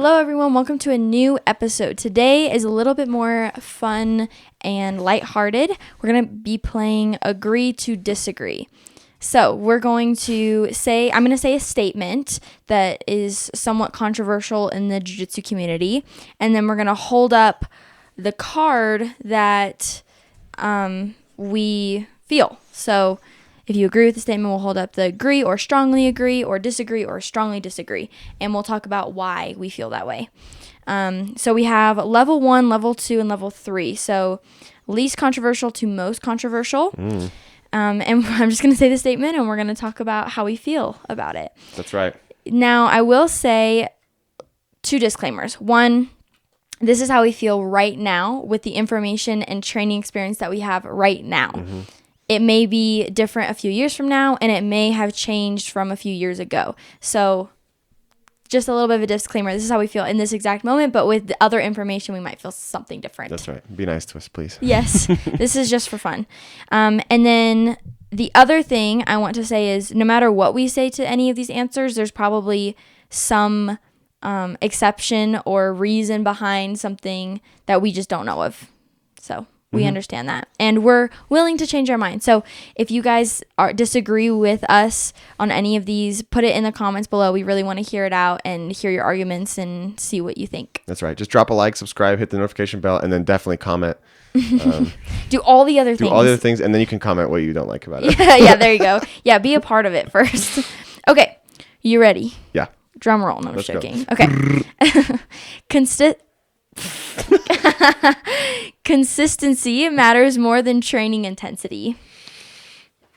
Hello, everyone. Welcome to a new episode. Today is a little bit more fun and lighthearted. We're going to be playing Agree to Disagree. So I'm going to say a statement that is somewhat controversial in the jiu-jitsu community, and then we're going to hold up the card that we feel. So if you agree with the statement, we'll hold up the agree or strongly agree or disagree or strongly disagree, and we'll talk about why we feel that way. So we have level 1, level 2, and level 3. So least controversial to most controversial. And I'm just going to say the statement, and we're going to talk about how we feel about it. That's right. Now, I will say 2 disclaimers. 1, this is how we feel right now with the information and training experience that we have right now. Mm-hmm. It may be different a few years from now, and it may have changed from a few years ago. So just a little bit of a disclaimer. This is how we feel in this exact moment, but with the other information, we might feel something different. That's right. Be nice to us, please. Yes. This is just for fun. And then the other thing I want to say is no matter what we say to any of these answers, there's probably some exception or reason behind something that we just don't know of. So we understand that, and we're willing to change our mind. So if you guys disagree with us on any of these, put it in the comments below. We really want to hear it out and hear your arguments and see what you think. That's right. Just drop a like, subscribe, hit the notification bell, and then definitely comment. Do all the other things. And then you can comment what you don't like about it. Yeah, there you go. Yeah, be a part of it first. Okay, you ready? Yeah. Drum roll. No, I'm Let's joking. go. Okay. Consistency matters more than training intensity.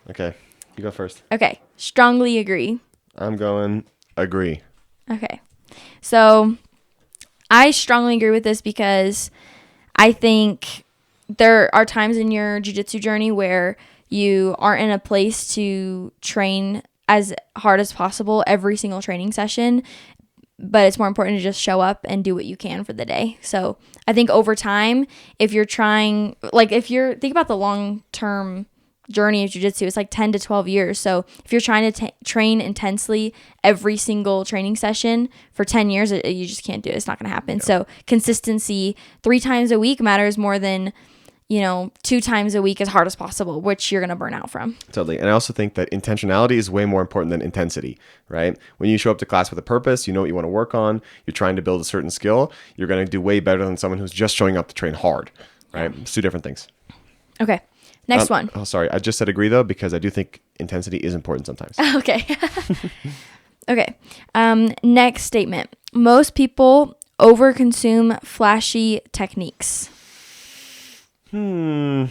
Okay, you go first. Okay, strongly agree. I'm going agree. Okay, so I strongly agree with this because I think there are times in your jiu-jitsu journey where you aren't in a place to train as hard as possible every single training session, but it's more important to just show up and do what you can for the day. So I think over time, if you're think about the long-term journey of jiu-jitsu, it's like 10 to 12 years. So if you're trying to train intensely every single training session for 10 years, you just can't do it. It's not going to happen. Yeah. So consistency 3 times a week matters more than 2 times a week as hard as possible, which you're going to burn out from. Totally. And I also think that intentionality is way more important than intensity, right? When you show up to class with a purpose, you know what you want to work on, you're trying to build a certain skill, you're going to do way better than someone who's just showing up to train hard, right? It's 2 different things. Okay. Next one. Oh, sorry. I just said agree though, because I do think intensity is important sometimes. Okay. Okay. Next statement. Most people overconsume flashy techniques. I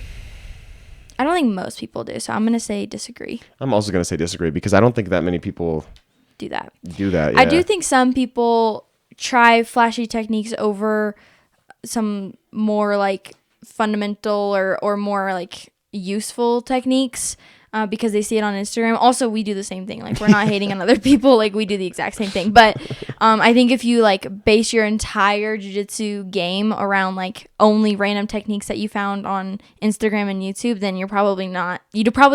don't think most people do, so I'm going to say disagree. I'm also going to say disagree because I don't think that many people do that. Yeah. I do think some people try flashy techniques over some more like fundamental or more like useful techniques because they see it on Instagram. Also, we do the same thing. Like, we're not hating on other people. Like, we do the exact same thing. But I think if you like base your entire jiu-jitsu game around like only random techniques that you found on Instagram and YouTube, then you probably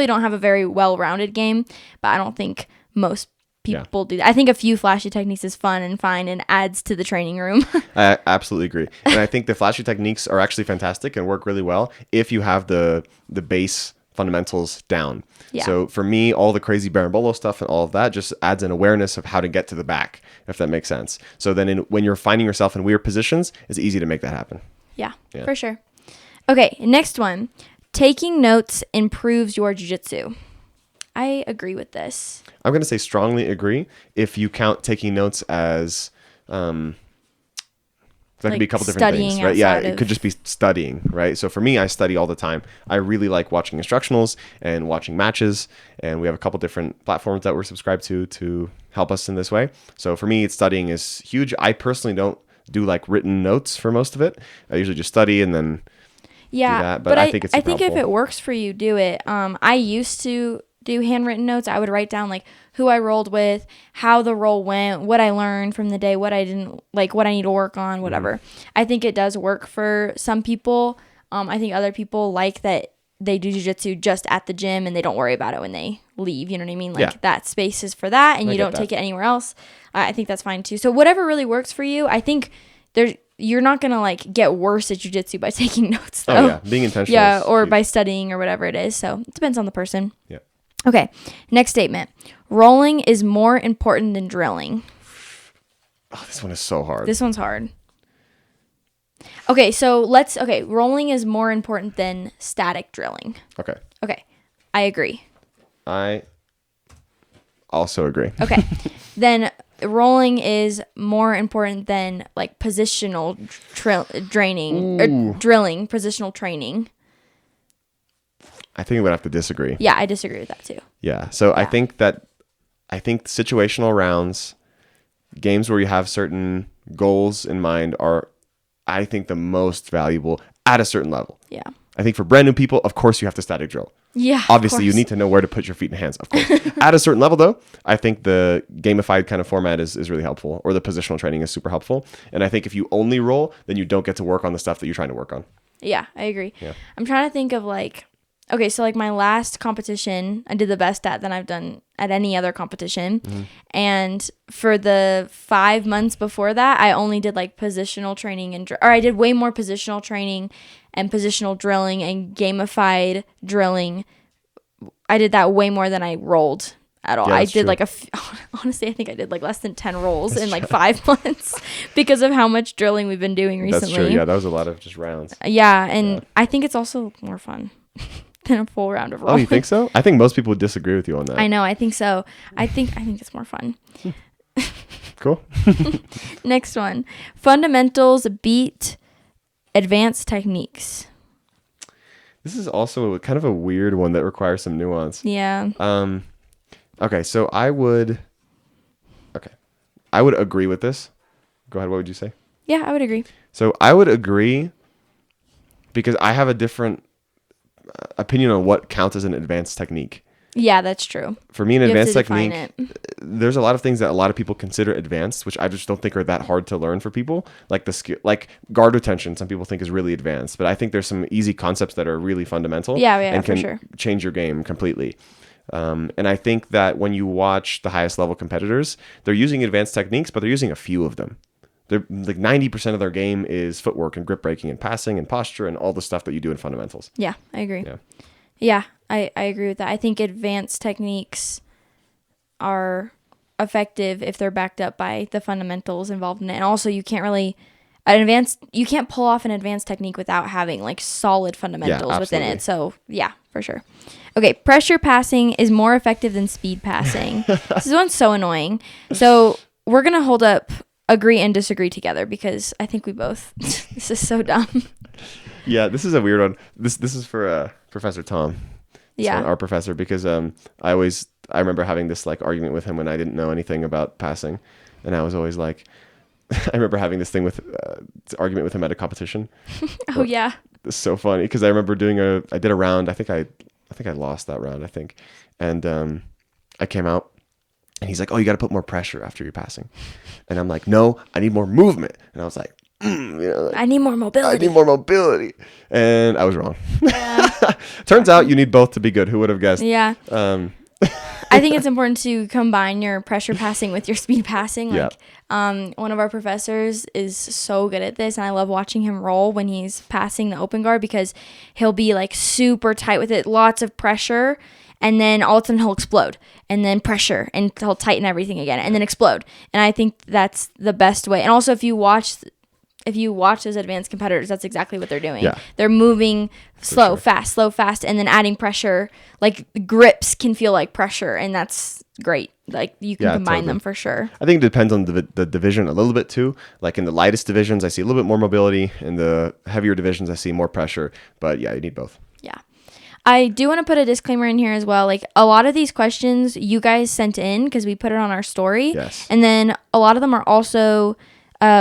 don't have a very well-rounded game. But I don't think most people do that. I think a few flashy techniques is fun and fine and adds to the training room. I absolutely agree. And I think the flashy techniques are actually fantastic and work really well if you have the base fundamentals down. Yeah. So for me, all the crazy berimbolo stuff and all of that just adds an awareness of how to get to the back, if that makes sense. So then when you're finding yourself in weird positions, it's easy to make that happen. Yeah. For sure. Okay, next one. Taking notes improves your jiu-jitsu. I agree with this. I'm going to say strongly agree if you count taking notes as that could be a couple different things, right? Yeah, it could just be studying, right? So for me, I study all the time. I really like watching instructionals and watching matches, and we have a couple different platforms that we're subscribed to help us in this way. So for me, studying is huge. I personally don't do like written notes for most of it. I usually just study and then do that. But I think it's helpful. If it works for you, do it. I used to do handwritten notes. I would write down like who I rolled with, how the roll went, what I learned from the day, what I didn't like, what I need to work on, whatever. I think it does work for some people. I think other people like that they do jiu-jitsu just at the gym and they don't worry about it when they leave. You know what I mean? Like that space is for that, and you don't take it anywhere else. I think that's fine too. So whatever really works for you. I think you're not gonna like get worse at jiu-jitsu by taking notes though. Oh yeah, being intentional. Yeah, or by studying or whatever it is. So it depends on the person. Yeah. Okay. Next statement. Rolling is more important than drilling. Oh, this one is so hard. This one's hard. Okay, so rolling is more important than static drilling. Okay. I agree. I also agree. Okay. Then rolling is more important than like positional drilling, positional training. I think we would have to disagree. Yeah, I disagree with that too. Yeah. So I think situational rounds, games where you have certain goals in mind are, I think, the most valuable at a certain level. Yeah. I think for brand new people, of course, you have to static drill. Yeah. Obviously, you need to know where to put your feet and hands, of course. At a certain level, though, I think the gamified kind of format is really helpful, or the positional training is super helpful. And I think if you only roll, then you don't get to work on the stuff that you're trying to work on. Yeah, I agree. Yeah. I'm trying to think of like, okay, so like my last competition, I did the best at than I've done at any other competition. Mm-hmm. And for the 5 months before that, I only did like positional training or I did way more positional training and positional drilling and gamified drilling. I did that way more than I rolled at all. Yeah, I did true. honestly, I think I did like less than 10 rolls in like 5 months because of how much drilling we've been doing recently. That's true. Yeah, that was a lot of just rounds. Yeah, and I think it's also more fun than a full round of rolling. Oh, you think so? I think most people would disagree with you on that. I know. I think so. I think it's more fun. Cool. Next one. Fundamentals beat advanced techniques. This is also kind of a weird one that requires some nuance. Yeah. Okay, so I would agree with this. Go ahead. What would you say? Yeah, I would agree. So I would agree because I have a different opinion on what counts as an advanced technique. Yeah, that's true. For me, an advanced technique, there's a lot of things that a lot of people consider advanced, which I just don't think are that hard to learn for people. Like the skill, like guard retention, some people think is really advanced, but I think there's some easy concepts that are really fundamental. And can change your game completely. And I think that when you watch the highest level competitors, they're using advanced techniques, but they're using a few of them. They're like 90% of their game is footwork and grip breaking and passing and posture and all the stuff that you do in fundamentals. Yeah, I agree. Yeah, I agree with that. I think advanced techniques are effective if they're backed up by the fundamentals involved in it. And also you can't pull off an advanced technique without having like solid fundamentals within it. So yeah, for sure. Okay, pressure passing is more effective than speed passing. This one's so annoying. So we're going to hold up agree and disagree together because I think we both, this is so dumb. Yeah, this is a weird one. This is for Professor Tom. Our professor, because I remember having this like argument with him when I didn't know anything about passing, and I was always like, I remember having this argument with him at a competition. Oh yeah, it's so funny because I remember I did a round. I think I lost that round. I think, and I came out, and he's like, "Oh, you got to put more pressure after you're passing," and I'm like, "No, I need more movement," and I was like. I need more mobility. And I was wrong. Yeah. Turns out you need both to be good. Who would have guessed? Yeah. I think it's important to combine your pressure passing with your speed passing. Like, one of our professors is so good at this, and I love watching him roll when he's passing the open guard because he'll be like super tight with it, lots of pressure, and then all of a sudden he'll explode, and then pressure, and he'll tighten everything again, and then explode. And I think that's the best way. And also, if you watch those advanced competitors, that's exactly what they're doing. Yeah. They're moving slow, fast, and then adding pressure. Like the grips can feel like pressure, and that's great. Like you can combine them for sure. I think it depends on the division a little bit too. Like in the lightest divisions, I see a little bit more mobility. In the heavier divisions, I see more pressure. But yeah, you need both. Yeah. I do want to put a disclaimer in here as well. Like a lot of these questions you guys sent in because we put it on our story. Yes. And then a lot of them are also,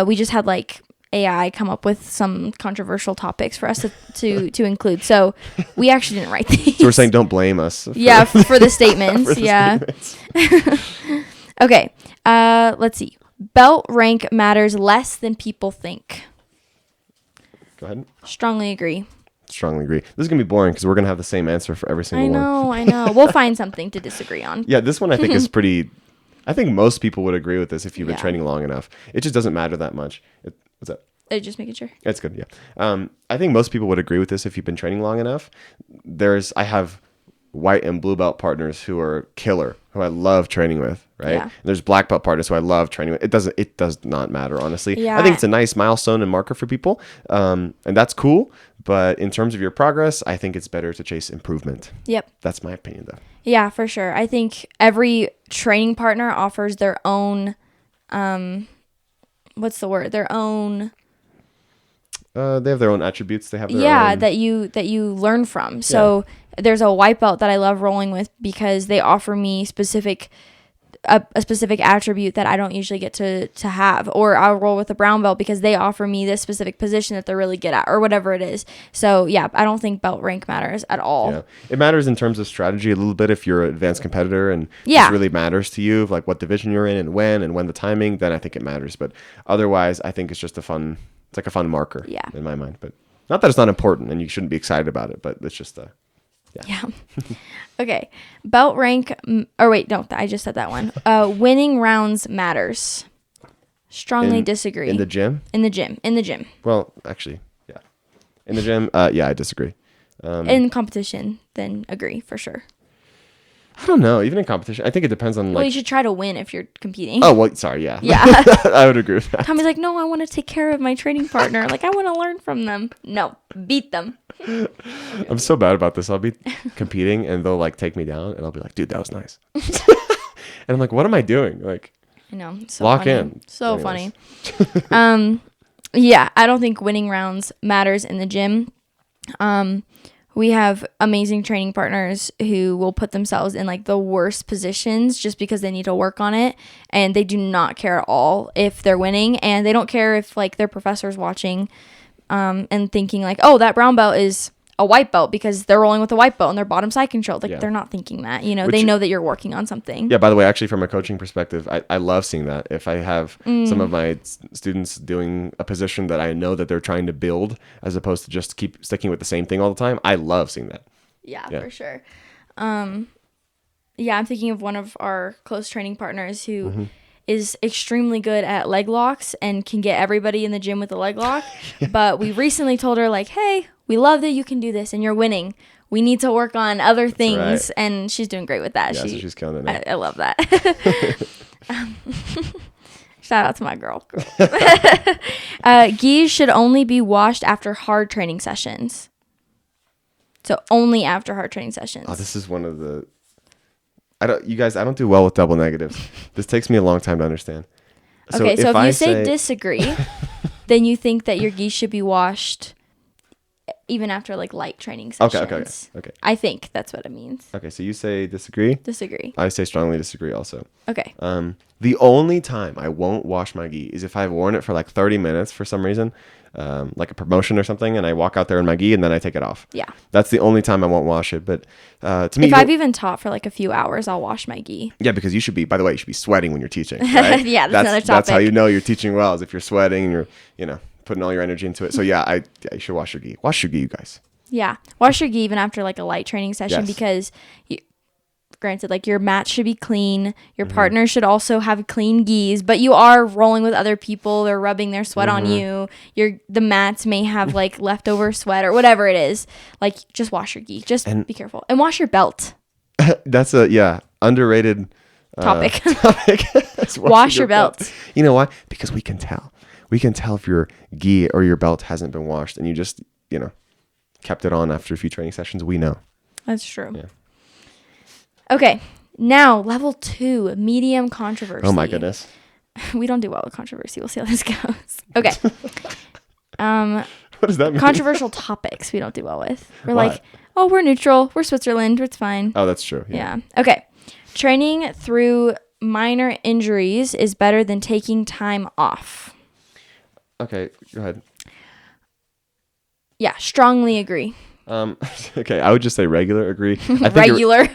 we just had like AI come up with some controversial topics for us to include. So we actually didn't write these. So we're saying don't blame us. For the statements. Statements. Okay. Let's see. Belt rank matters less than people think. Go ahead. Strongly agree. strongly agree. This is gonna be boring because we're gonna have the same answer for every single one. I know. We'll find something to disagree on. Yeah, this one I think is pretty. I think most people would agree with this if you've been training long enough. It just doesn't matter that much. What's that? Just making sure. That's good. Yeah. I think most people would agree with this if you've been training long enough. I have white and blue belt partners who are killer, who I love training with, right? Yeah. And there's black belt partners who I love training with. It does not matter, honestly. Yeah. I think it's a nice milestone and marker for people. And that's cool. But in terms of your progress, I think it's better to chase improvement. Yep. That's my opinion, though. Yeah, for sure. I think every training partner offers their own, what's the word? Their own. They have their own attributes. They have their own... that you learn from. So there's a white belt that I love rolling with because they offer me a specific attribute that I don't usually get to have. Or I'll roll with a brown belt because they offer me this specific position that they're really good at, or whatever it is. So yeah, I don't think belt rank matters at all. Yeah, it matters in terms of strategy a little bit if you're an advanced competitor and it really matters to you, like what division you're in and when the timing. Then I think it matters. But otherwise, I think it's just it's like a fun marker in my mind. But not that it's not important and you shouldn't be excited about it, but it's just yeah. Okay. Belt rank. Or wait, no, I just said that one. Winning rounds matters. Strongly disagree. In the gym? In the gym. Well, actually, yeah. In the gym, I disagree. In competition, then agree for sure. I don't know. Even in competition, I think it depends on Well, you should try to win if you're competing. Oh, well, sorry, yeah. Yeah. I would agree with that. Tommy's like, no, I want to take care of my training partner. Like, I want to learn from them. No, beat them. I'm so bad about this. I'll be competing and they'll like take me down and I'll be like, dude, that was nice. And I'm like, what am I doing? Like, I know. So lock funny. in. So funny. Yeah, I don't think winning rounds matters in the gym. We have amazing training partners who will put themselves in like the worst positions just because they need to work on it, and they do not care at all if they're winning, and they don't care if like their professor's watching and thinking like, oh, that brown belt is a white belt because they're rolling with a white belt and their bottom side controlled. Like they're not thinking that, they know that you're working on something. Yeah, by the way, actually from a coaching perspective, I love seeing that. If I have some of my students doing a position that I know that they're trying to build as opposed to just keep sticking with the same thing all the time, I love seeing that. Yeah. For sure. I'm thinking of one of our close training partners who is extremely good at leg locks and can get everybody in the gym with a leg lock. But we recently told her like, hey, we love that you can do this and you're winning. We need to work on other things. Right. And she's doing great with that. Yeah, so she's killing it now. I love that. Shout out to my girl. Gis should only be washed after hard training sessions. So only after hard training sessions. Oh, this is one of the... I don't do well with double negatives. This takes me a long time to understand. So if you say disagree, then you think that your gis should be washed even after like light training sessions. Okay. I think that's what it means. Okay, so you say disagree? Disagree. I say strongly disagree also. Okay. The only time I won't wash my gi is if I've worn it for like 30 minutes for some reason, like a promotion or something, and I walk out there in my gi and then I take it off. Yeah. That's the only time I won't wash it. But to me, if I've even taught for like a few hours, I'll wash my gi. Yeah, because you should be, by the way, you should be sweating when you're teaching. Right? Yeah, that's another topic. That's how you know you're teaching well, is if you're sweating and you're, putting all your energy into it. So yeah, you should wash your gi. Wash your gi, you guys. Yeah. Wash your gi even after like a light training session because granted, like your mat should be clean. Your partner should also have clean gis, but you are rolling with other people. They're rubbing their sweat on you. The mats may have like leftover sweat or whatever it is. Like just wash your gi. Just be careful. And wash your belt. That's a underrated topic. Wash your belt. You know why? Because we can tell. We can tell if your gi or your belt hasn't been washed and you just, kept it on after a few training sessions. We know. That's true. Yeah. Okay. Now, level 2, medium controversy. Oh my goodness. We don't do well with controversy. We'll see how this goes. Okay. What does that mean? Controversial topics we don't do well with. We're like, oh, we're neutral. We're Switzerland. It's fine. Oh, that's true. Yeah. Okay. Training through minor injuries is better than taking time off. Okay, go ahead. Yeah, strongly agree. Okay, I would just say regular agree. Regular.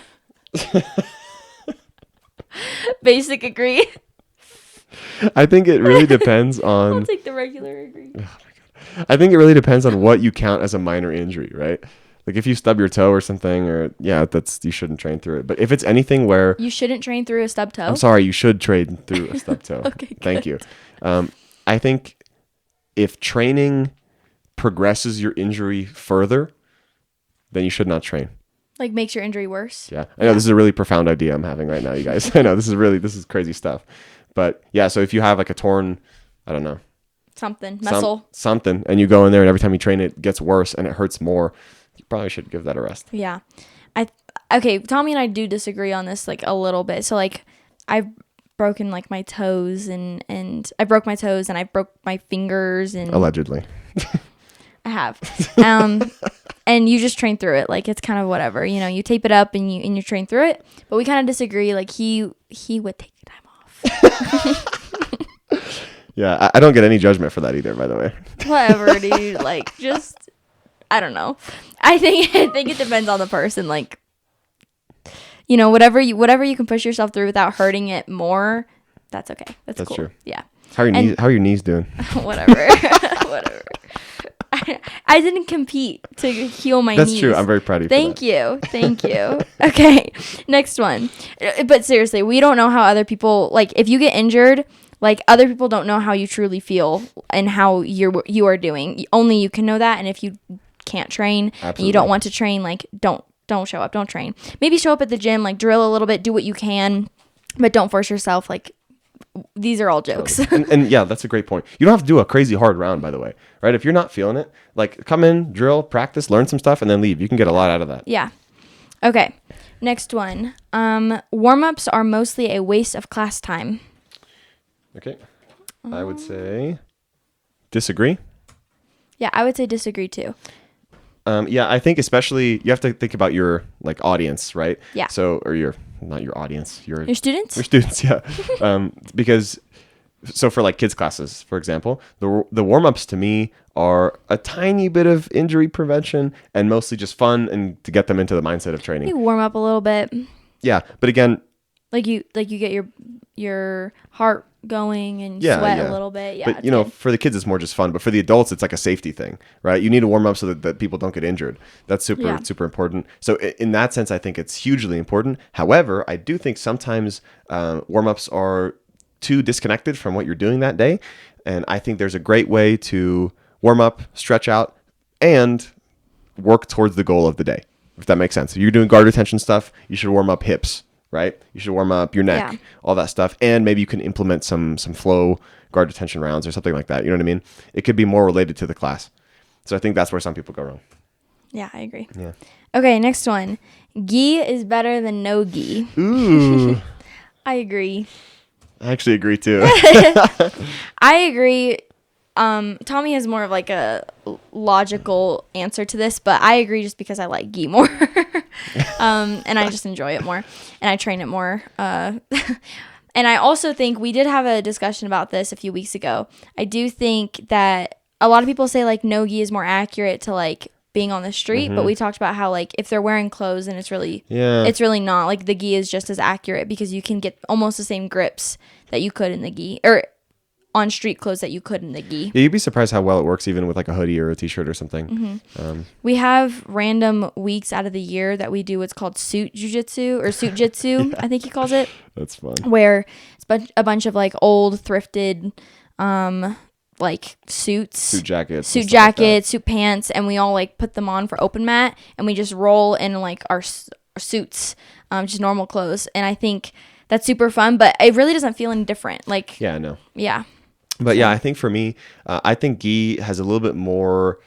Basic agree. I think it really depends on... I'll take the regular agree. Oh my God. I think it really depends on what you count as a minor injury, right? Like if you stub your toe or something, or you shouldn't train through it. But if it's anything where you shouldn't train through a stub toe. I'm sorry, you should train through a stub toe. Okay, good. Thank you. I think if training progresses your injury further, then you should not train. Like makes your injury worse. Yeah, I know this is a really profound idea I'm having right now, you guys. I know this is crazy stuff, but yeah. So if you have like a torn, I don't know, muscle, something, and you go in there and every time you train it gets worse and it hurts more, you probably should give that a rest. Yeah, okay. Tommy and I do disagree on this like a little bit. So like I've broken like my toes and I broke my toes and I broke my fingers and allegedly. I have. And you just train through it. Like it's kind of whatever, you tape it up and you train through it. But we kind of disagree. Like he would take the time off. Yeah, I don't get any judgment for that either, by the way. Whatever, dude. Like just, I don't know. I think it depends on the person. Like, whatever you can push yourself through without hurting it more, that's okay. That's cool. True. Yeah. How are your knees doing? Whatever. Whatever. I didn't compete to heal my knees. That's true. I'm very proud of you. Thank you. Okay. Next one. But seriously, we don't know how other people, like if you get injured, like other people don't know how you truly feel and how you are doing. Only you can know that. And if you can't train and you don't want to train, like don't show up. Don't train. Maybe show up at the gym, like drill a little bit, do what you can, but don't force yourself. Like these are all jokes. and yeah, that's a great point. You don't have to do a crazy hard round, by the way, right? If you're not feeling it, like come in, drill, practice, learn some stuff, and then leave. You can get a lot out of that. Yeah. Okay. Next one. Warm-ups are mostly a waste of class time. Okay. I would say disagree. Yeah, I would say disagree too. Yeah, I think especially you have to think about your like audience, right? Yeah. So, or not your audience, your students? Your students, yeah. Because so for like kids classes, for example, the warm-ups to me are a tiny bit of injury prevention and mostly just fun and to get them into the mindset of training. You warm up a little bit. Yeah, but again, like you get your heart going and sweat a little bit. Yeah, but for the kids it's more just fun, but for the adults it's like a safety thing, right? You need to warm up so that people don't get injured. That's super important. So in that sense I think it's hugely important. However, I do think sometimes warm-ups are too disconnected from what you're doing that day, and I think there's a great way to warm up, stretch out, and work towards the goal of the day, if that makes sense. If you're doing guard retention stuff, you should warm up hips, right? You should warm up your neck, all that stuff. And maybe you can implement some flow guard retention rounds or something like that. You know what I mean? It could be more related to the class. So I think that's where some people go wrong. Yeah, I agree. Yeah. Okay, next one. Gi is better than no gi. Ooh. I agree. I actually agree too. I agree. Tommy has more of like a logical answer to this, but I agree just because I like gi more. And I just enjoy it more and I train it more. And I also think we did have a discussion about this a few weeks ago. I do think that a lot of people say like no gi is more accurate to like being on the street, but we talked about how like if they're wearing clothes and it's really not, like the gi is just as accurate because you can get almost the same grips that you could in the gi or on street clothes that you could in the gi. Yeah, you'd be surprised how well it works even with like a hoodie or a t-shirt or something. We have random weeks out of the year that we do what's called suit jujitsu or suit jitsu, I think he calls it. That's fun. Where it's a bunch of like old thrifted like suits, suit jackets, suit pants, and we all like put them on for open mat and we just roll in like our suits, just normal clothes. And I think that's super fun, but it really doesn't feel any different. Like, yeah, no. Yeah. But yeah, I think for me, I think gi has a little bit more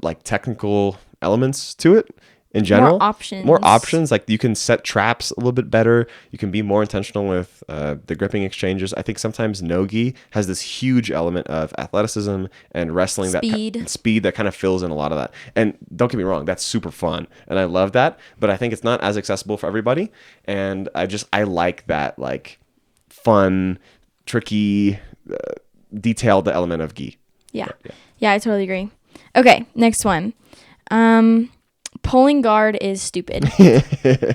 like technical elements to it in general. More options. Like you can set traps a little bit better. You can be more intentional with the gripping exchanges. I think sometimes no gi has this huge element of athleticism and wrestling, speed that kind of fills in a lot of that. And don't get me wrong, that's super fun and I love that, but I think it's not as accessible for everybody. And I like that like fun, tricky, detailed element of gi. Yeah, I totally agree. Okay, next one. Pulling guard is stupid.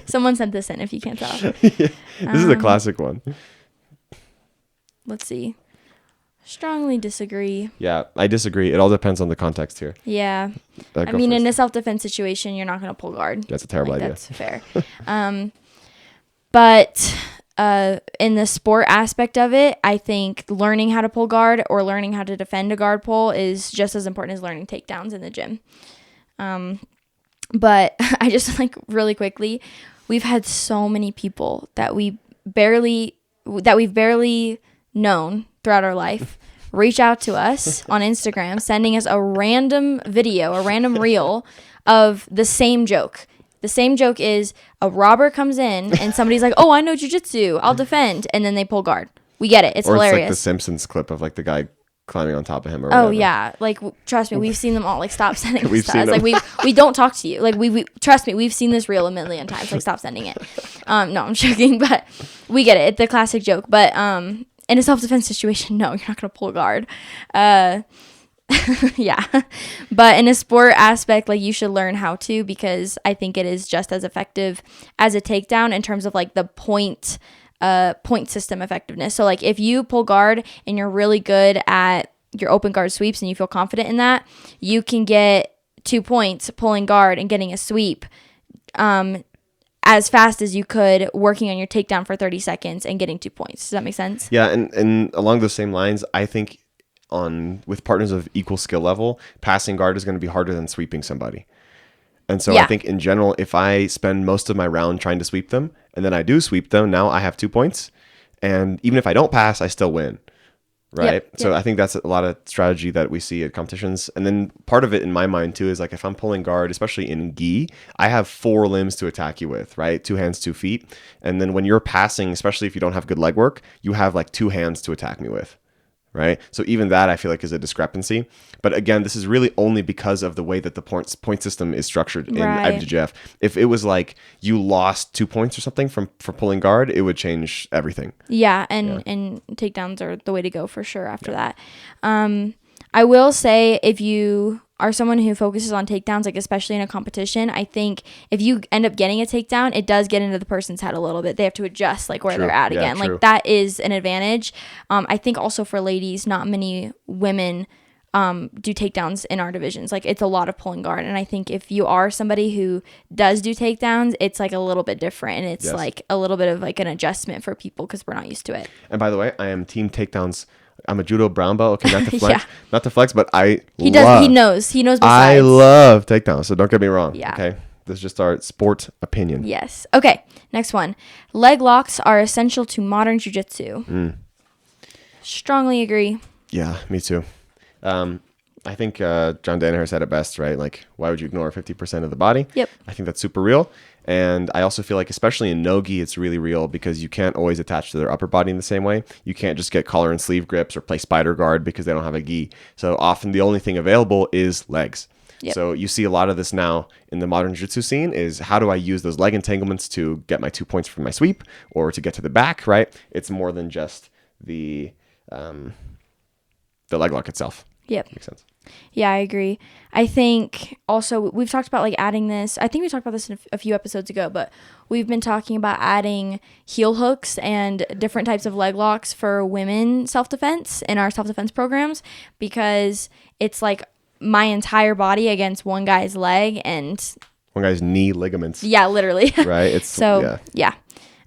Someone sent this in if you can't tell. This is a classic one. Let's see. Strongly disagree. Yeah, I disagree. It all depends on the context here. Yeah. I mean, in a self-defense situation, you're not going to pull guard. That's a terrible idea. That's fair. But in the sport aspect of it, I think learning how to pull guard or learning how to defend a guard pull is just as important as learning takedowns in the gym. But I just really quickly, we've had so many people that we've barely known throughout our life reach out to us on Instagram, sending us a random video, a random reel of the same joke. The same joke is a robber comes in and somebody's like, "Oh, I know jiu-jitsu, I'll defend," and then they pull guard. We get it. It's hilarious. Or it's like the Simpsons clip of the guy climbing on top of him or whatever. Oh yeah, trust me, we've seen them all. Stop sending this to us. We don't talk to you. We trust me, we've seen this reel a million times. Stop sending it. No, I'm joking, but we get it. It's the classic joke. But in a self-defense situation, no, you're not gonna pull guard. Yeah, but in a sport aspect, you should learn how to, because I think it is just as effective as a takedown in terms of the point system effectiveness. So if you pull guard and you're really good at your open guard sweeps and you feel confident in that, you can get 2 points pulling guard and getting a sweep as fast as you could working on your takedown for 30 seconds and getting 2 points. Does that make sense? Yeah, and along those same lines, I think with partners of equal skill level, passing guard is going to be harder than sweeping somebody. And so I think in general, if I spend most of my round trying to sweep them and then I do sweep them, now I have 2 points. And even if I don't pass, I still win. Right. So I think that's a lot of strategy that we see at competitions. And then part of it in my mind too is if I'm pulling guard, especially in gi, I have 4 limbs to attack you with, right? 2 hands, 2 feet. And then when you're passing, especially if you don't have good leg work, you have 2 hands to attack me with. Right. So even that I feel is a discrepancy. But again, this is really only because of the way that the point system is structured in IBJJF. If it was you lost 2 points or something for pulling guard, it would change everything. Yeah, and takedowns are the way to go for sure after that. I will say, if you are someone who focuses on takedowns, especially in a competition, I think if you end up getting a takedown, it does get into the person's head a little bit. They have to adjust where they're at again. That is an advantage. I think also for ladies, not many women do takedowns in our divisions. It's a lot of pulling guard. And I think if you are somebody who does do takedowns, it's a little bit different. And it's a little bit of an adjustment for people because we're not used to it. And by the way, I am team takedowns. I'm a judo brown belt. Okay, not to flex, not to flex, but he knows. Besides. I love takedowns, so don't get me wrong. Yeah. Okay, this is just our sport opinion. Yes. Okay. Next one. Leg locks are essential to modern jiu-jitsu. Strongly agree. Yeah, me too. I think John Danaher said it best, right? Why would you ignore 50% of the body? Yep. I think that's super real. And I also feel especially in no-gi, it's really real because you can't always attach to their upper body in the same way. You can't just get collar and sleeve grips or play spider guard because they don't have a gi. So often the only thing available is legs. Yep. So you see a lot of this now in the modern jiu-jitsu scene is how do I use those leg entanglements to get my 2 points from my sweep or to get to the back, right? It's more than just the leg lock itself. Yep. Makes sense. Yeah, I agree. I think also we've talked about adding this. I think we talked about this in a few episodes ago, but we've been talking about adding heel hooks and different types of leg locks for women self-defense in our self-defense programs because it's my entire body against one guy's leg and one guy's knee ligaments. Yeah, literally. Right. It's so yeah.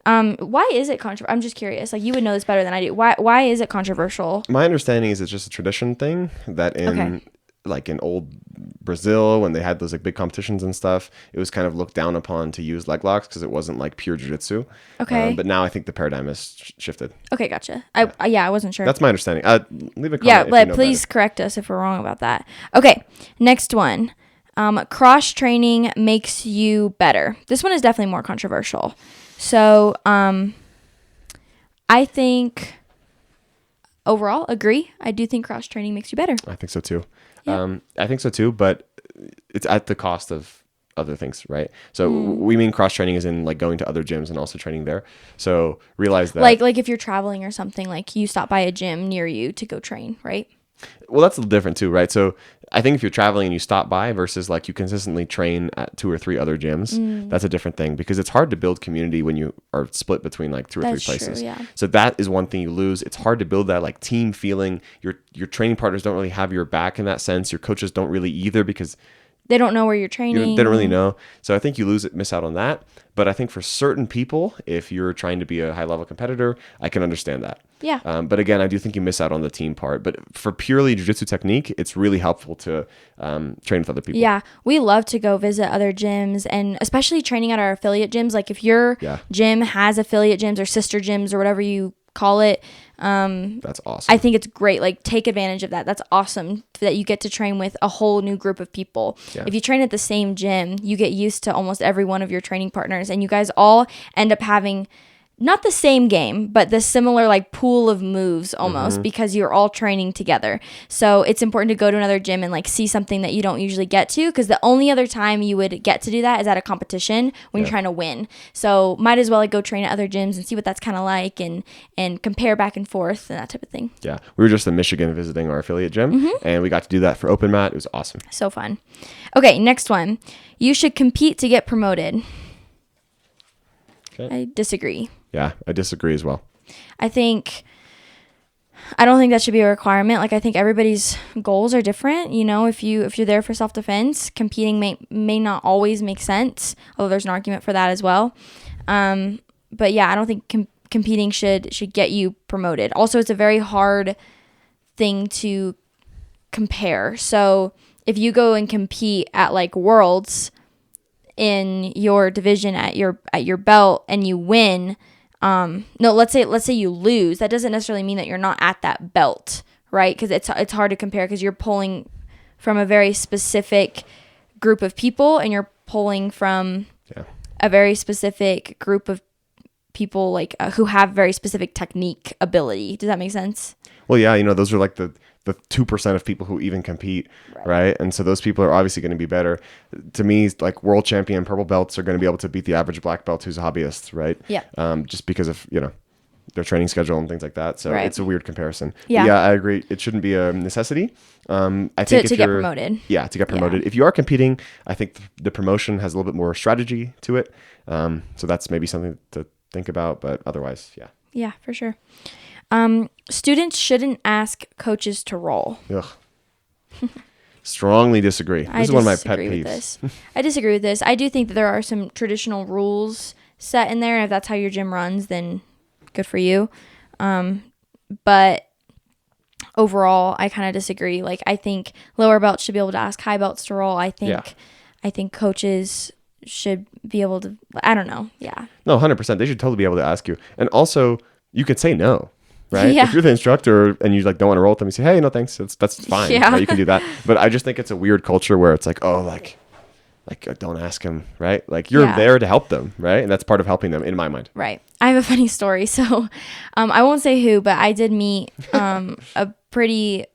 Why is it controversial? I'm just curious. You would know this better than I do. Why is it controversial? My understanding is it's just a tradition thing that in old Brazil, when they had those big competitions and stuff, it was kind of looked down upon to use leg locks because it wasn't pure jiu-jitsu. Okay. But now I think the paradigm has shifted. Okay, gotcha. I wasn't sure. That's my understanding. Leave a comment. Yeah, but please correct us if we're wrong about that. Okay, next one. Cross training makes you better. This one is definitely more controversial. So, I think overall agree. I do think cross training makes you better. I think so too. Yeah. I think so too, but it's at the cost of other things, right? So we mean cross training is in going to other gyms and also training there. So realize that like if you're traveling or something, you stop by a gym near you to go train, right? Well, that's a little different too, right? So I think if you're traveling and you stop by versus like you consistently train at 2 or 3 other gyms, that's a different thing because it's hard to build community when you are split between like 2 or 3 places. True, yeah. So that is one thing you lose. It's hard to build that like team feeling. Your training partners don't really have your back in that sense. Your coaches don't really either because they don't know where you're training. They don't really know. So I think you miss out on that. But I think for certain people, if you're trying to be a high level competitor, I can understand that. Yeah. But again, I do think you miss out on the team part. But for purely jiu-jitsu technique, it's really helpful to train with other people. Yeah. We love to go visit other gyms, and especially training at our affiliate gyms. Like if your gym has affiliate gyms or sister gyms or whatever you call it, that's awesome. I think it's great. Like take advantage of that. That's awesome that you get to train with a whole new group of people. Yeah. If you train at the same gym, you get used to almost every one of your training partners, and you guys all end up having not the same game, but the similar like pool of moves almost because you're all training together. So it's important to go to another gym and like see something that you don't usually get to, because the only other time you would get to do that is at a competition when you're trying to win. So might as well like go train at other gyms and see what that's kind of like and compare back and forth and that type of thing. Yeah. We were just in Michigan visiting our affiliate gym and we got to do that for Open Mat. It was awesome. So fun. Okay, next one. You should compete to get promoted. Okay. I disagree. Yeah, I disagree as well. I don't think that should be a requirement. Like I think everybody's goals are different. You know, if you're there for self-defense, competing may not always make sense, although there's an argument for that as well. But yeah, I don't think competing should get you promoted. Also, it's a very hard thing to compare. So if you go and compete at like Worlds in your division at your belt and you win, let's say you lose, that doesn't necessarily mean that you're not at that belt, right? Because it's hard to compare because you're pulling from a very specific group of people and you're pulling from a very specific group of people like who have very specific technique ability. Does that make sense? Well, yeah, those are like the 2% of people who even compete, right? And so those people are obviously going to be better. To me, like world champion purple belts are going to be able to beat the average black belt who's a hobbyist, right? Yeah. Just because of, their training schedule and things like that. So it's a weird comparison. Yeah. But yeah, I agree. It shouldn't be a necessity. I think to get promoted. Yeah, to get promoted. Yeah. If you are competing, I think the promotion has a little bit more strategy to it. So that's maybe something to think about, but otherwise, yeah. Yeah, for sure. Students shouldn't ask coaches to roll. Ugh. Strongly disagree. This is one of my pet peeves. I disagree with this. I do think that there are some traditional rules set in there. And if that's how your gym runs, then good for you. But overall, I kind of disagree. Like, I think lower belts should be able to ask high belts to roll. I think coaches should be able to, I don't know. Yeah. No, 100%. They should totally be able to ask you. And also, you could say no. Right? Yeah. If you're the instructor and you like don't want to roll with them, you say, hey, no thanks. That's fine. Yeah. Right? You can do that. But I just think it's a weird culture where it's like, oh, like don't ask him, right? Like you're there to help them, right? And that's part of helping them in my mind. Right. I have a funny story. So I won't say who, but I did meet a pretty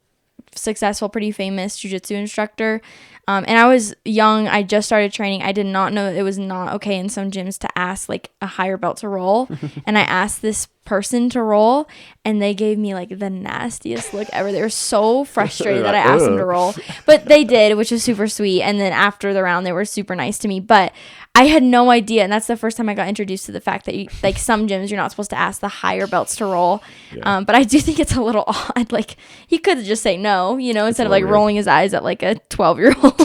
successful, pretty famous jiu-jitsu instructor. And I was young. I just started training. I did not know it was not okay in some gyms to ask like a higher belt to roll. And I asked this person to roll and they gave me like the nastiest look ever. They were so frustrated that I asked them to roll, but they did, which was super sweet. And then after the round, they were super nice to me, but I had no idea. And that's the first time I got introduced to the fact that like some gyms, you're not supposed to ask the higher belts to roll. Yeah. But I do think it's a little odd. Like he could just say no, instead of like rolling his eyes at like a 12-year-old.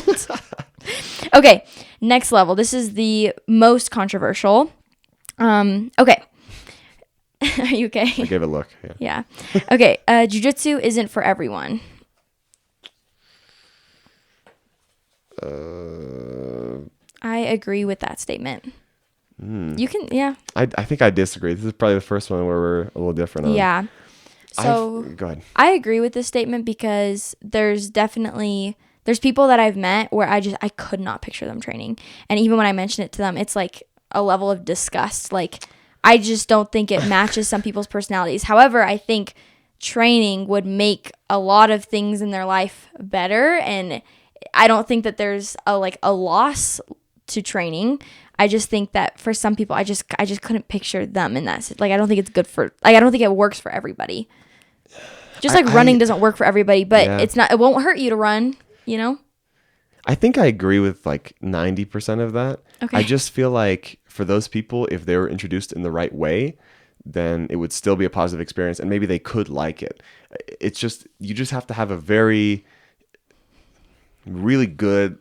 Okay. Next level. This is the most controversial. Okay. Are you okay? I gave it a look. Yeah. Okay. Jiu-jitsu isn't for everyone. I agree with that statement. You can, yeah. I think I disagree. This is probably the first one where we're a little different on. Yeah. So go ahead. I agree with this statement because there's people that I've met where I could not picture them training. And even when I mention it to them, it's like a level of disgust. Like, I just don't think it matches some people's personalities. However, I think training would make a lot of things in their life better. And I don't think that there's a loss to training. I just think that for some people, I just couldn't picture them in that. Like, I don't think it's good for, like, I don't think it works for everybody. Just like running doesn't work for everybody, but it won't hurt you to run, you know? I think I agree with like 90% of that. Okay. I just feel like for those people, if they were introduced in the right way, then it would still be a positive experience and maybe they could like it. It's just, you just have to have a really good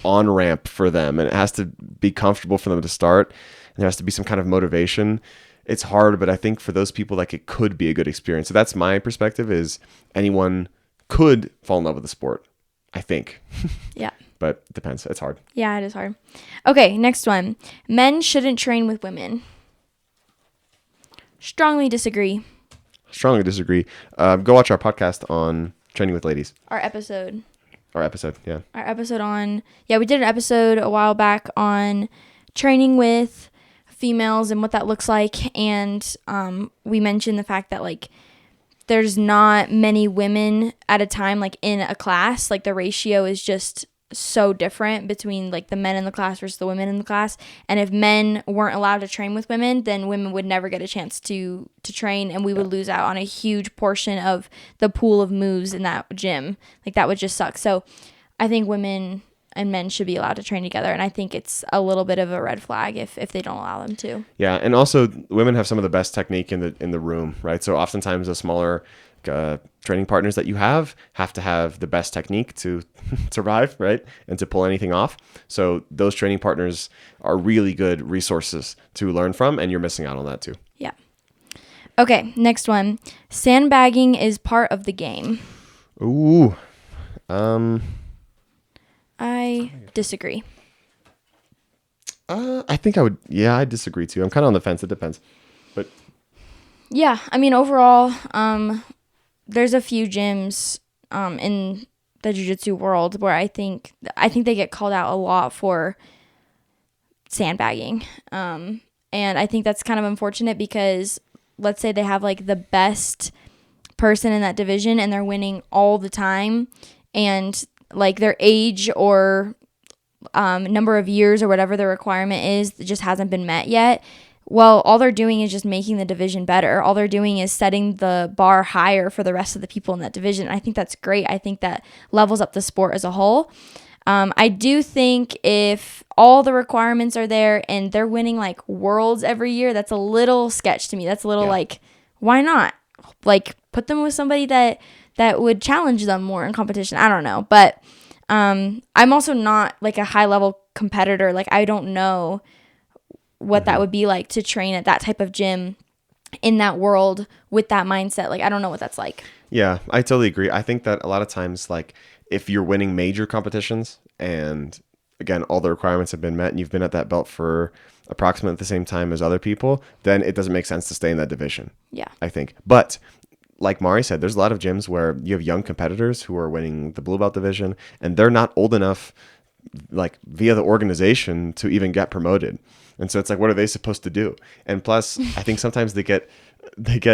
on-ramp for them, and it has to be comfortable for them to start, and there has to be some kind of motivation. It's hard, but I think for those people, like, it could be a good experience. So that's my perspective, is anyone could fall in love with the sport, I think. Yeah. But it depends. It's hard. Yeah, it is hard. Okay, next one. Men shouldn't train with women. Strongly disagree. Strongly disagree. Go watch our podcast on training with ladies. Our episode, yeah. we did an episode a while back on training with females and what that looks like. And we mentioned the fact that, like, there's not many women at a time, like, in a class. Like, the ratio is just so different between, like, the men in the class versus the women in the class. And if men weren't allowed to train with women, then women would never get a chance to train, and we would lose out on a huge portion of the pool of moves in that gym. Like, that would just suck. So I think women and men should be allowed to train together, and I think it's a little bit of a red flag if they don't allow them to. Yeah, and also women have some of the best technique in the room, right? So oftentimes the smaller training partners that you have to have the best technique to survive, right? And to pull anything off. So those training partners are really good resources to learn from, and you're missing out on that too. Yeah. Okay, next one. Sandbagging is part of the game. Ooh. I disagree. I think I disagree too. I'm kind of on the fence. It depends. But yeah, I mean, overall, there's a few gyms in the jiu-jitsu world where I think they get called out a lot for sandbagging. And I think that's kind of unfortunate because let's say they have, like, the best person in that division and they're winning all the time, and, like, their age or number of years or whatever the requirement is just hasn't been met yet. Well, all they're doing is just making the division better. All they're doing is setting the bar higher for the rest of the people in that division. I think that's great. I think that levels up the sport as a whole. I do think if all the requirements are there and they're winning, like, worlds every year, that's a little sketch to me. That's a little like, why not? Like, put them with somebody that would challenge them more in competition. I don't know. But I'm also not, like, a high-level competitor. Like, I don't know what that would be like to train at that type of gym in that world with that mindset. Like, I don't know what that's like. Yeah, I totally agree. I think that a lot of times, like, if you're winning major competitions and, again, all the requirements have been met and you've been at that belt for approximately the same time as other people, then it doesn't make sense to stay in that division. Yeah. I think. But like Mari said, there's a lot of gyms where you have young competitors who are winning the blue belt division and they're not old enough, like, via the organization to even get promoted. And so it's like, what are they supposed to do? And plus, I think sometimes they get made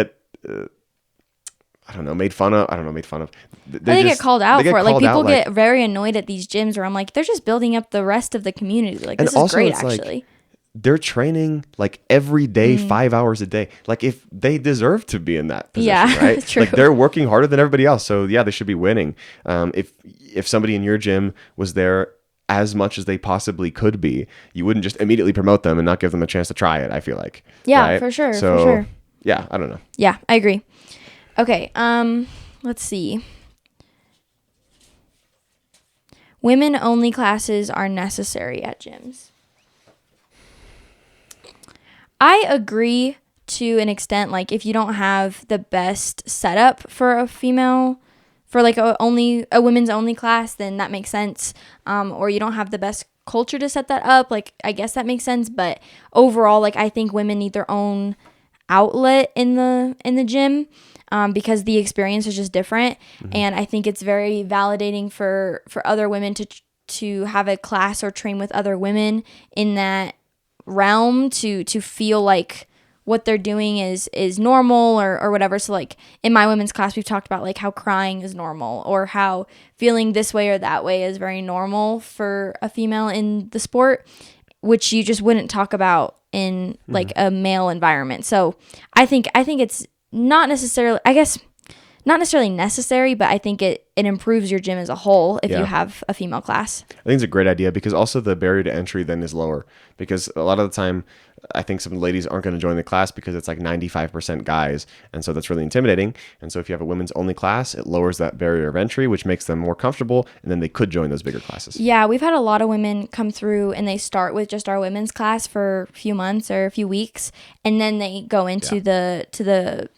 fun of. They get called out for it. Like, people get very annoyed at these gyms where I'm like, they're just building up the rest of the community. Like, this is great, actually. Like, they're training, like, every day, 5 hours a day. Like, if they deserve to be in that position, right? True. Like, they're working harder than everybody else. So yeah, they should be winning. If somebody in your gym was there as much as they possibly could be, you wouldn't just immediately promote them and not give them a chance to try it, I feel like. Yeah, right? for sure. So, for sure. Yeah, I don't know. Yeah, I agree. Okay, let's see. Women-only classes are necessary at gyms. I agree to an extent. Like, if you don't have the best setup for a female, for, like, a women's only class, then that makes sense. Or you don't have the best culture to set that up, like, I guess that makes sense. But overall, like, I think women need their own outlet in the gym, because the experience is just different. And I think it's very validating for other women to have a class or train with other women in that realm, to feel like what they're doing is normal or whatever. So, like, in my women's class, we've talked about, like, how crying is normal, or how feeling this way or that way is very normal for a female in the sport, which you just wouldn't talk about in, like, a male environment. So I think it's not necessarily, I guess, not necessarily necessary, but I think it improves your gym as a whole if you have a female class. I think it's a great idea because also the barrier to entry then is lower, because a lot of the time I think some ladies aren't going to join the class because it's like 95% guys. And so that's really intimidating. And so if you have a women's only class, it lowers that barrier of entry, which makes them more comfortable. And then they could join those bigger classes. Yeah, we've had a lot of women come through and they start with just our women's class for a few months or a few weeks. And then they go into the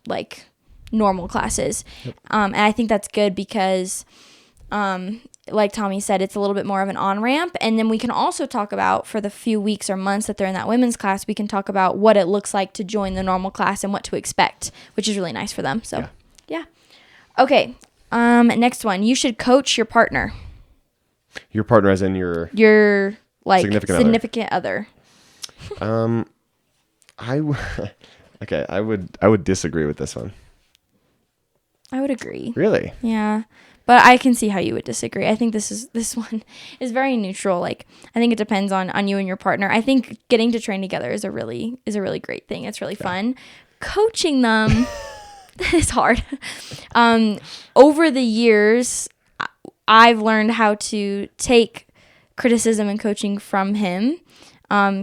like normal classes. Yep. And I think that's good because, like Tommy said, it's a little bit more of an on-ramp. And then we can also talk about, for the few weeks or months that they're in that women's class, we can talk about what it looks like to join the normal class and what to expect, which is really nice for them. So, yeah. Okay. Next one. You should coach your partner. Your partner as in your like significant other. I would disagree with this one. I would agree. Really? Yeah. But I can see how you would disagree. I think this one is very neutral. Like, I think it depends on you and your partner. I think getting to train together is a really great thing. It's really fun. Coaching them is hard. Over the years, I've learned how to take criticism and coaching from him.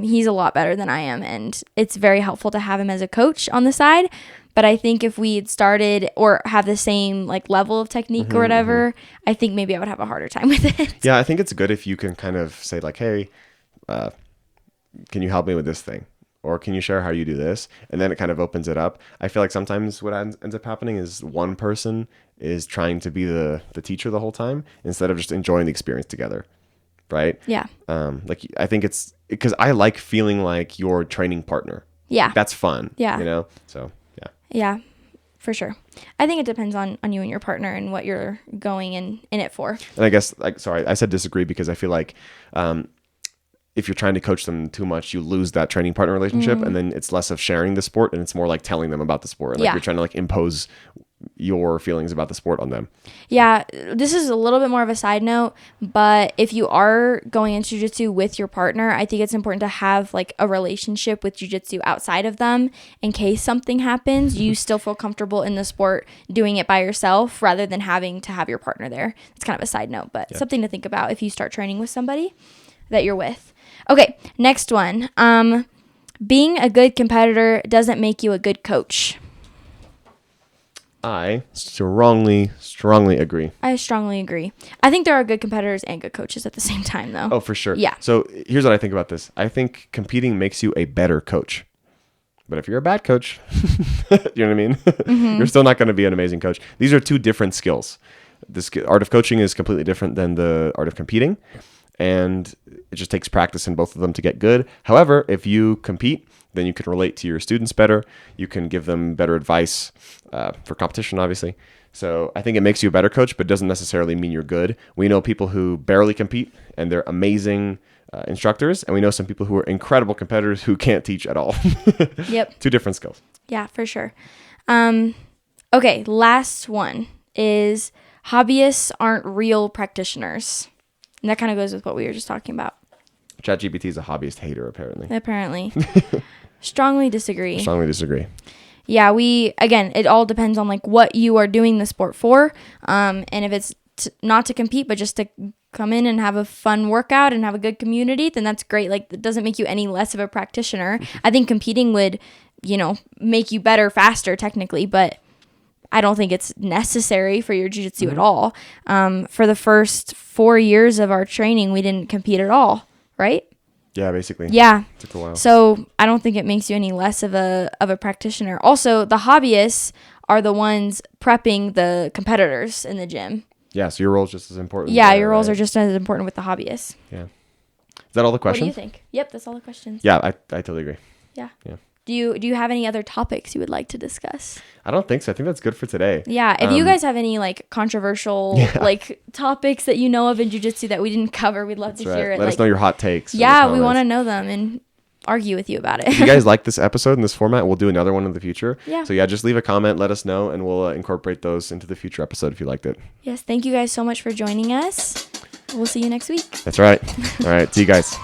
He's a lot better than I am, and it's very helpful to have him as a coach on the side. But I think if we had started or have the same like level of technique or whatever, I think maybe I would have a harder time with it. Yeah, I think it's good if you can kind of say like, hey, can you help me with this thing? Or can you share how you do this? And then it kind of opens it up. I feel like sometimes what ends up happening is one person is trying to be the teacher the whole time instead of just enjoying the experience together. Right? Yeah. Like I think it's because I like feeling like your training partner. Yeah. That's fun. Yeah. You know? So yeah, for sure. I think it depends on you and your partner and what you're going in it for. And I guess, I said disagree because I feel like if you're trying to coach them too much, you lose that training partner relationship, and then it's less of sharing the sport and it's more like telling them about the sport. Like you're trying to like impose your feelings about the sport on them. Yeah, this is a little bit more of a side note, but if you are going into jiu-jitsu with your partner, I think it's important to have like a relationship with jiu-jitsu outside of them in case something happens. You still feel comfortable in the sport doing it by yourself rather than having to have your partner there. It's kind of a side note, but something to think about if you start training with somebody that you're with. Okay, next one. Being a good competitor doesn't make you a good coach. I strongly agree. I strongly agree. I think there are good competitors and good coaches at the same time, though. Oh, for sure. Yeah. So here's what I think about this. I think competing makes you a better coach. But if you're a bad coach, you know what I mean? You're still not going to be an amazing coach. These are two different skills. This art of coaching is completely different than the art of competing. And it just takes practice in both of them to get good. However, if you compete, then you can relate to your students better. You can give them better advice for competition, obviously. So I think it makes you a better coach, but doesn't necessarily mean you're good. We know people who barely compete and they're amazing instructors. And we know some people who are incredible competitors who can't teach at all. Yep. Two different skills. Yeah, for sure. Okay, last one is hobbyists aren't real practitioners. And that kind of goes with what we were just talking about. ChatGPT is a hobbyist hater, apparently. Strongly disagree. Yeah, again, it all depends on like what you are doing the sport for. And if it's not to compete, but just to come in and have a fun workout and have a good community, then that's great. Like, it doesn't make you any less of a practitioner. I think competing would, make you better, faster, technically, but I don't think it's necessary for your jiu-jitsu at all. For the first 4 years of our training, we didn't compete at all, right? Yeah, basically. Yeah. It took a while. So I don't think it makes you any less of a practitioner. Also, the hobbyists are the ones prepping the competitors in the gym. Yeah, so your role is just as important. Yeah, your roles are just as important with the hobbyists. Yeah. Is that all the questions? What do you think? Yep, that's all the questions. Yeah, I totally agree. Yeah. Do you have any other topics you would like to discuss? I don't think so. I think that's good for today. Yeah. If you guys have any like controversial like topics that you know of in jiu-jitsu that we didn't cover, we'd love to hear it. Let us know your hot takes. Yeah, we want to know them and argue with you about it. If you guys like this episode in this format, we'll do another one in the future. Yeah. So just leave a comment, let us know, and we'll incorporate those into the future episode if you liked it. Yes. Thank you guys so much for joining us. We'll see you next week. That's right. All right. See you guys.